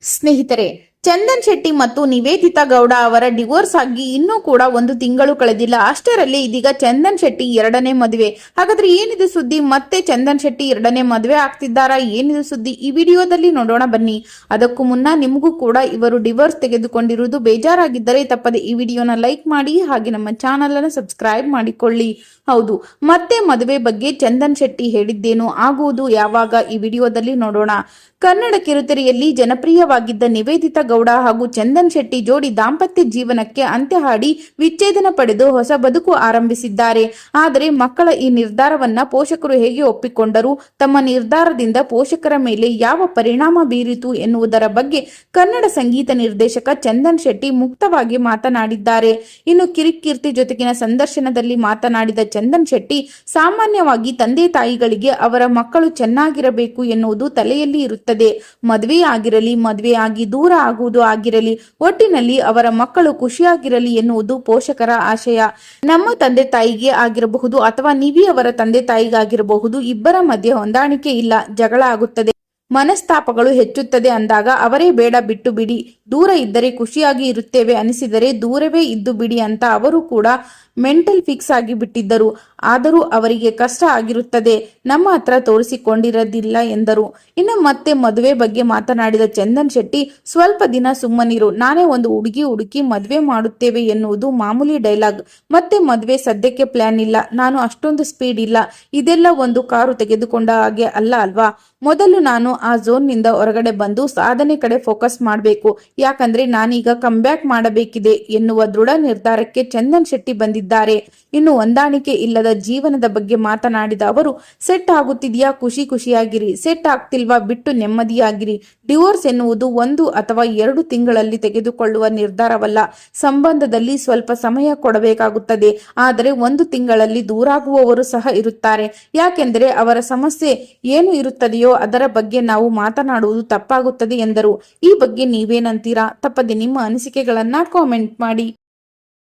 ಸ್ನೇಹಿತರೆ, ಚಂದನ್ ಶೆಟ್ಟಿ ಮತ್ತು ನಿವೇದಿತಾ ಗೌಡ ಅವರ ಡಿವೋರ್ಸ್ ಆಗಿ ಇನ್ನೂ ಕೂಡ 1 ತಿಂಗಳು ಕಳೆದಿಲ್ಲ. ಅಷ್ಟರಲ್ಲಿ ಇದೀಗ ಚಂದನ್ ಶೆಟ್ಟಿ 2ನೇ ಮದುವೆ. ಹಾಗಾದ್ರೆ ಏನಿದೆ ಸುದ್ದಿ? ಮತ್ತೆ ಚಂದನ್ ಶೆಟ್ಟಿ 2ನೇ ಮದುವೆ ಆಗ್ತಿದ್ದಾರಾ? ಏನಿದೆ ಸುದ್ದಿ? ಈ ವಿಡಿಯೋದಲ್ಲಿ ನೋಡೋಣ ಬನ್ನಿ. ಅದಕ್ಕೂ ಮುನ್ನ ನಿಮಗೂ ಕೂಡ ಇವರು ಡಿವೋರ್ಸ್ ತೆಗೆದುಕೊಂಡಿರುವುದು ಬೇಜಾರಾಗಿದ್ದರೆ ತಪ್ಪದೆ ಈ ವಿಡಿಯೋನ ಲೈಕ್ ಮಾಡಿ, ಹಾಗೆ ನಮ್ಮ ಚಾನಲ್ ಅನ್ನು ಸಬ್ಸ್ಕ್ರೈಬ್ ಮಾಡಿಕೊಳ್ಳಿ. ಹೌದು, ಮತ್ತೆ ಮದುವೆ ಬಗ್ಗೆ ಚಂದನ್ ಶೆಟ್ಟಿ ಹೇಳಿದ್ದೇನು, ಆಗುವುದು ಯಾವಾಗ? ಈ ವಿಡಿಯೋದಲ್ಲಿ ನೋಡೋಣ. ಕನ್ನಡ ಕಿರುತೆರೆಯಲ್ಲಿ ಜನಪ್ರಿಯವಾಗಿದ್ದ ನಿವೇದಿತಾ ಗೌಡ ಹಾಗೂ ಚಂದನ್ ಶೆಟ್ಟಿ ಜೋಡಿ ದಾಂಪತ್ಯ ಜೀವನಕ್ಕೆ ಅಂತ್ಯ ಹಾಡಿ ವಿಚ್ಛೇದನ ಪಡೆದು ಹೊಸ ಬದುಕು ಆರಂಭಿಸಿದ್ದಾರೆ. ಆದರೆ ಮಕ್ಕಳ ಈ ನಿರ್ಧಾರವನ್ನ ಪೋಷಕರು ಹೇಗೆ ಒಪ್ಪಿಕೊಂಡರು, ತಮ್ಮ ನಿರ್ಧಾರದಿಂದ ಪೋಷಕರ ಮೇಲೆ ಯಾವ ಪರಿಣಾಮ ಬೀರಿತು ಎನ್ನುವುದರ ಬಗ್ಗೆ ಕನ್ನಡ ಸಂಗೀತ ನಿರ್ದೇಶಕ ಚಂದನ್ ಶೆಟ್ಟಿ ಮುಕ್ತವಾಗಿ ಮಾತನಾಡಿದ್ದಾರೆ. ಇನ್ನು ಕಿರಿಕೀರ್ತಿ ಜೊತೆಗಿನ ಸಂದರ್ಶನದಲ್ಲಿ ಮಾತನಾಡಿದ ಚಂದನ್ ಶೆಟ್ಟಿ, ಸಾಮಾನ್ಯವಾಗಿ ತಂದೆ ತಾಯಿಗಳಿಗೆ ಅವರ ಮಕ್ಕಳು ಚೆನ್ನಾಗಿರಬೇಕು ಎನ್ನುವುದು ತಲೆಯಲ್ಲಿ ಇರುತ್ತದೆ. ಮದುವೆ ಆಗಿರಲಿ, ಮದುವೆ ಆಗಿ ದೂರ ಆಗುವುದು ಆಗಿರಲಿ, ಒಟ್ಟಿನಲ್ಲಿ ಅವರ ಮಕ್ಕಳು ಖುಷಿಯಾಗಿರಲಿ ಎನ್ನುವುದು ಪೋಷಕರ ಆಶಯ. ನಮ್ಮ ತಂದೆ ತಾಯಿಗೆ ಆಗಿರಬಹುದು ಅಥವಾ ನಿವಿ ಅವರ ತಂದೆ ತಾಯಿಗಾಗಿರಬಹುದು, ಇಬ್ಬರ ಮಧ್ಯೆ ಹೊಂದಾಣಿಕೆ ಇಲ್ಲ, ಜಗಳ ಆಗುತ್ತದೆ, ಮನಸ್ತಾಪಗಳು ಹೆಚ್ಚುತ್ತದೆ ಅಂದಾಗ ಅವರೇ ಬೇಡ, ಬಿಟ್ಟು ಬಿಡಿ, ದೂರ ಇದ್ದರೆ ಖುಷಿಯಾಗಿ ಇರುತ್ತೇವೆ ಅನಿಸಿದರೆ ದೂರವೇ ಇದ್ದು ಬಿಡಿ ಅಂತ ಅವರು ಕೂಡ ಮೆಂಟಲ್ ಫಿಕ್ಸ್ ಆಗಿ ಬಿಟ್ಟಿದ್ದರು. ಆದರೂ ಅವರಿಗೆ ಕಷ್ಟ ಆಗಿರುತ್ತದೆ, ನಮ್ಮ ಹತ್ರ ತೋರಿಸಿಕೊಂಡಿರದಿಲ್ಲ ಎಂದರು. ಇನ್ನು ಮತ್ತೆ ಮದುವೆ ಬಗ್ಗೆ ಮಾತನಾಡಿದ ಚಂದನ್ ಶೆಟ್ಟಿ, ಸ್ವಲ್ಪ ದಿನ ಸುಮ್ಮನಿರು, ನಾನೇ ಒಂದು ಹುಡುಗಿ ಹುಡುಕಿ ಮದುವೆ ಮಾಡುತ್ತೇವೆ ಎನ್ನುವುದು ಮಾಮೂಲಿ ಡೈಲಾಗ್. ಮತ್ತೆ ಮದುವೆ ಸದ್ಯಕ್ಕೆ ಪ್ಲಾನ್ ಇಲ್ಲ, ನಾನು ಅಷ್ಟೊಂದು ಸ್ಪೀಡ್ ಇಲ್ಲ, ಇದೆಲ್ಲ ಒಂದು ಕಾರು ತೆಗೆದುಕೊಂಡ ಹಾಗೆ ಅಲ್ಲ ಅಲ್ವಾ. ಮೊದಲು ನಾನು ಆ ಝೋನ್ ನಿಂದ ಹೊರಗಡೆ ಬಂದು ಸಾಧನೆ ಕಡೆ ಫೋಕಸ್ ಮಾಡಬೇಕು, ಯಾಕಂದ್ರೆ ನಾನೀಗ ಕಂಬ್ಯಾಕ್ ಮಾಡಬೇಕಿದೆ ಎನ್ನುವ ದೃಢ ನಿರ್ಧಾರಕ್ಕೆ ಚಂದನ್ ಶೆಟ್ಟಿ ಬಂದಿದ್ದಾರೆ. ಇನ್ನು ಹೊಂದಾಣಿಕೆ ಇಲ್ಲದ ಜೀವನದ ಬಗ್ಗೆ ಮಾತನಾಡಿದ ಅವರು, ಸೆಟ್ ಆಗುತ್ತಿದೆಯಾ, ಖುಷಿಯಾಗಿರಿ, ಸೆಟ್ ಆಗ್ತಿಲ್ವಾ, ಬಿಟ್ಟು ನೆಮ್ಮದಿಯಾಗಿರಿ. ಡಿವೋರ್ಸ್ ಎನ್ನುವುದು 1 ಅಥವಾ 2 ತಿಂಗಳಲ್ಲಿ ತೆಗೆದುಕೊಳ್ಳುವ ನಿರ್ಧಾರವಲ್ಲ. ಸಂಬಂಧದಲ್ಲಿ ಸ್ವಲ್ಪ ಸಮಯ ಕೊಡಬೇಕಾಗುತ್ತದೆ. ಆದರೆ 1 ತಿಂಗಳಲ್ಲಿ ದೂರಾಗುವವರು ಸಹ ಇರುತ್ತಾರೆ. ಯಾಕೆಂದರೆ ಅವರ ಸಮಸ್ಯೆ ಏನು ಇರುತ್ತದೆಯೋ ಅದರ ಬಗ್ಗೆ ನಾವು ಮಾತನಾಡುವುದು ತಪ್ಪಾಗುತ್ತದೆ ಎಂದರು. ಈ ಬಗ್ಗೆ ನೀವೇನಂತೀರಾ? ತಪ್ಪದೆ ನಿಮ್ಮ ಅನಿಸಿಕೆಗಳನ್ನ ಕಾಮೆಂಟ್ ಮಾಡಿ.